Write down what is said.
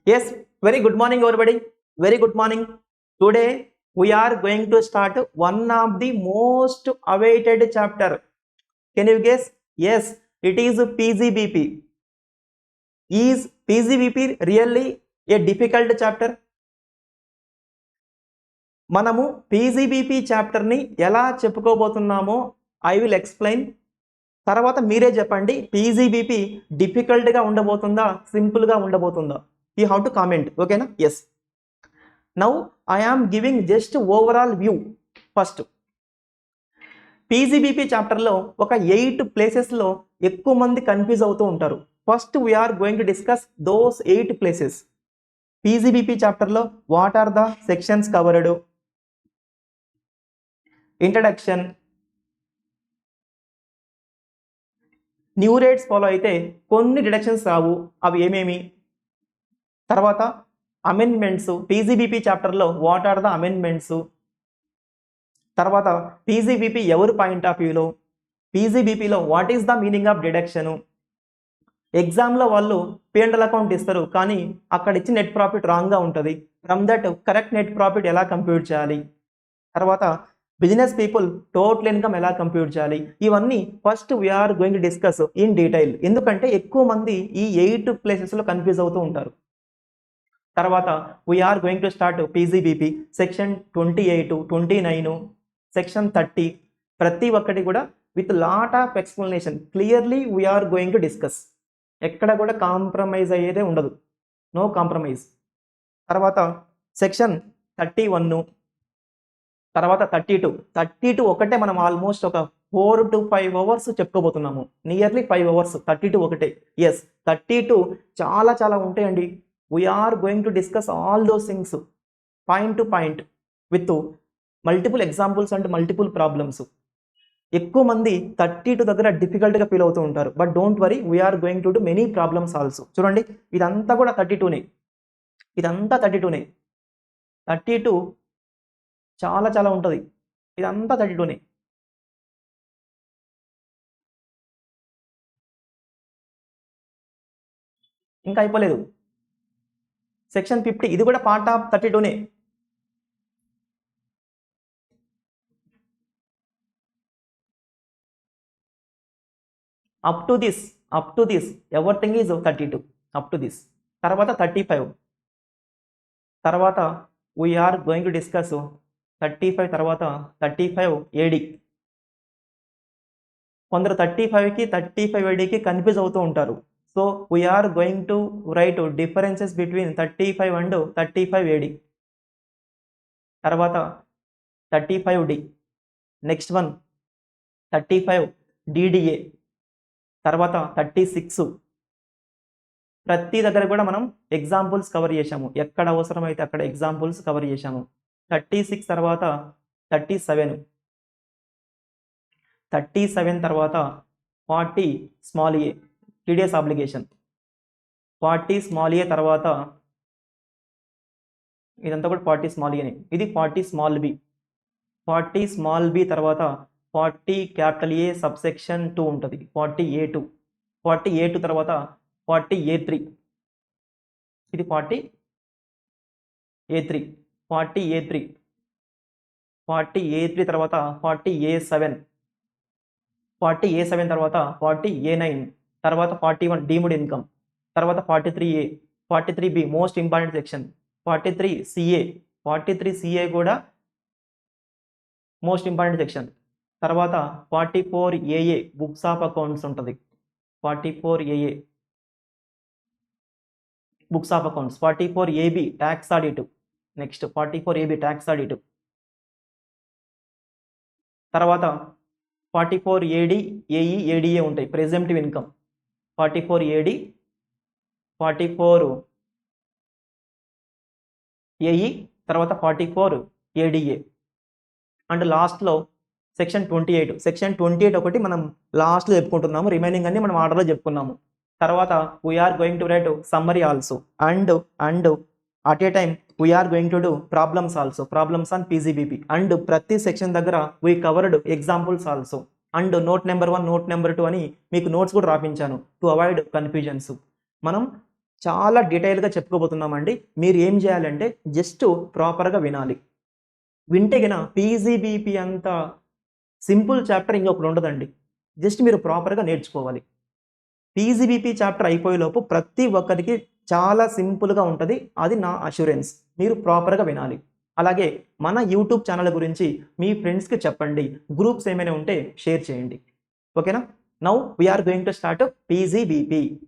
Yes, very good morning, everybody. Very good morning. Today we are going to start one of the most awaited chapter. Can you guess? Yes, it is PGBP. Is PGBP really a difficult chapter? మనము PGBP చాప్టర్ని ఎలా చెప్పుకోబోతున్నామో I will explain. తర్వాత మీరే చెప్పండి, PGBP డిఫికల్ట్గా ఉండబోతుందా, సింపుల్గా ఉండబోతుందా? You have to comment, ఓకేనా? Yes. Now I am giving just overall view. First PGBP చాప్టర్లో ఒక 8 ప్లేసెస్లో ఎక్కువ మంది కన్ఫ్యూజ్ అవుతూ ఉంటారు. First we're going to discuss those 8 places. PGBP చాప్టర్లో what are the sections covered, introduction, new rates follow అయితే కొన్ని డిడక్షన్స్ రావు, అవి ఏమేమి, తర్వాత అమెండ్మెంట్స్, PGBP చాప్టర్లో వాట్ ఆర్ ద అమెండ్మెంట్స్, తర్వాత PGBP ఎవరు పాయింట్ ఆఫ్ వ్యూలో, PGBPలో what is the meaning of deduction. ఎగ్జామ్లో వాళ్ళు P&L అకౌంట్ ఇస్తారు, కానీ అక్కడ ఇచ్చిన నెట్ ప్రాఫిట్ రాంగ్గా ఉంటుంది. From that correct net profit ఎలా కంప్యూట్ చేయాలి, తర్వాత బిజినెస్ పీపుల్ టోటల్ ఇన్కమ్ ఎలా కంప్యూట్ చేయాలి, ఇవన్నీ first we're going to discuss in detail. ఎందుకంటే ఎక్కువ మంది ఈ 8 ప్లేసెస్లో కన్ఫ్యూజ్ అవుతూ ఉంటారు. తర్వాత we're going to start PGBP section 28, 29, section 30, ప్రతి ఒక్కటి కూడా with lot of explanation clearly we're going to discuss. ఎక్కడ కూడా కాంప్రమైజ్ అయ్యేదే ఉండదు, నో కాంప్రమైజ్. తర్వాత సెక్షన్ 31, తర్వాత 32 ఒకటే మనం ఆల్మోస్ట్ ఒక 4 to 5 అవర్స్ చెప్పుకోబోతున్నాము. నియర్లీ 5 అవర్స్ 32 ఒకటే. ఎస్, 32 చాలా చాలా ఉంటాయండి. We're going to discuss all those things point to point with multiple examples and multiple problems. ఎక్కువ మంది 32 దగ్గర డిఫికల్ట్గా ఫీల్ అవుతూ ఉంటారు. But don't worry, we're going to do many problems also. చూడండి, ఇదంతా కూడా 32నే, ఇదంతా 32నే. 32 చాలా చాలా ఉంటుంది, ఇదంతా 32నే. ఇంకా అయిపోలేదు. సెక్షన్ 50 ఇది కూడా పార్ట్ ఆఫ్ 32నే. Up to this everything is 32 up to this. తర్వాత 35, తర్వాత వీఆర్ గోయింగ్ టు డిస్కస్ 35, తర్వాత 35 AD. కొందరు 35కి 35 ADకి కన్ఫ్యూజ్ అవుతూ ఉంటారు. So we're going to write differences between 35 and 35 AD. తర్వాత 35D, నెక్స్ట్ వన్ 35 DDA, తర్వాత 36. ప్రతి దగ్గర కూడా మనం ఎగ్జాంపుల్స్ కవర్ చేశాము, ఎక్కడ అవసరమైతే అక్కడ ఎగ్జాంపుల్స్ కవర్ చేశాము. 36 తర్వాత 37 తర్వాత 40 స్మాల్ ఏ TDS ఆబ్లిగేషన్, 40 స్మాల్ ఏ తర్వాత ఇదంతా కూడా 40 స్మాల్ ఏనే. ఇది 40 స్మాల్ బి, 40 స్మాల్ బి తర్వాత 40 క్యాపిటల్ ఏ సబ్సెక్షన్ 2 ఉంటుంది, 40A2, 40A2 తర్వాత 40A3, ఇది 40A3, 40A3 తర్వాత 40A7, 40A7 తర్వాత 40A9, తర్వాత 41 డీమ్డ్ ఇన్కమ్, తర్వాత 43A, 43B most important section, 43CA, 43CA కూడా మోస్ట్ ఇంపార్టెంట్ సెక్షన్. తర్వాత 44AA బుక్స్ ఆఫ్ అకౌంట్స్ ఉంటుంది, 44AA books of accounts, 44AB tax audit, next 44AB tax audit. తర్వాత 44AD AE ADA ఉంటాయి, ప్రెజెంటివ్ income, 44AD, 44AE తర్వాత 44ADA. And లాస్ట్లో section 28 ఒకటి మనం లాస్ట్లో చెప్పుకుంటున్నాము, రిమైనింగ్ అన్ని మనం ఆర్డర్లో చెప్పుకున్నాము. తర్వాత we're going to write summary also and at a time we're going to do problems also, problems on PGBP. And ప్రతి సెక్షన్ దగ్గర we covered examples also. And note number 1, note number 2 అని మీకు notes కూడా రాపించాను to avoid confusions. మనం చాలా డీటెయిల్గా చెప్పుకోబోతున్నామండి. మీరు ఏం చేయాలంటే జస్ట్ ప్రాపర్గా వినాలి. వింటే గిన పీజీబీపీ అంత సింపుల్ చాప్టర్ ఇంకొకటి ఉండదండి. జస్ట్ మీరు ప్రాపర్గా నేర్చుకోవాలి. పీజీబీపీ చాప్టర్ అయిపోయేలోపు ప్రతి ఒక్కరికి చాలా సింపుల్గా ఉంటుంది. అది నా అష్యూరెన్స్. మీరు ప్రాపర్గా వినాలి. అలాగే మన యూట్యూబ్ ఛానల్ గురించి మీ ఫ్రెండ్స్కి చెప్పండి. గ్రూప్స్ ఏమైనా ఉంటే షేర్ చేయండి. ఓకేనా? Now we're going to start PGBP.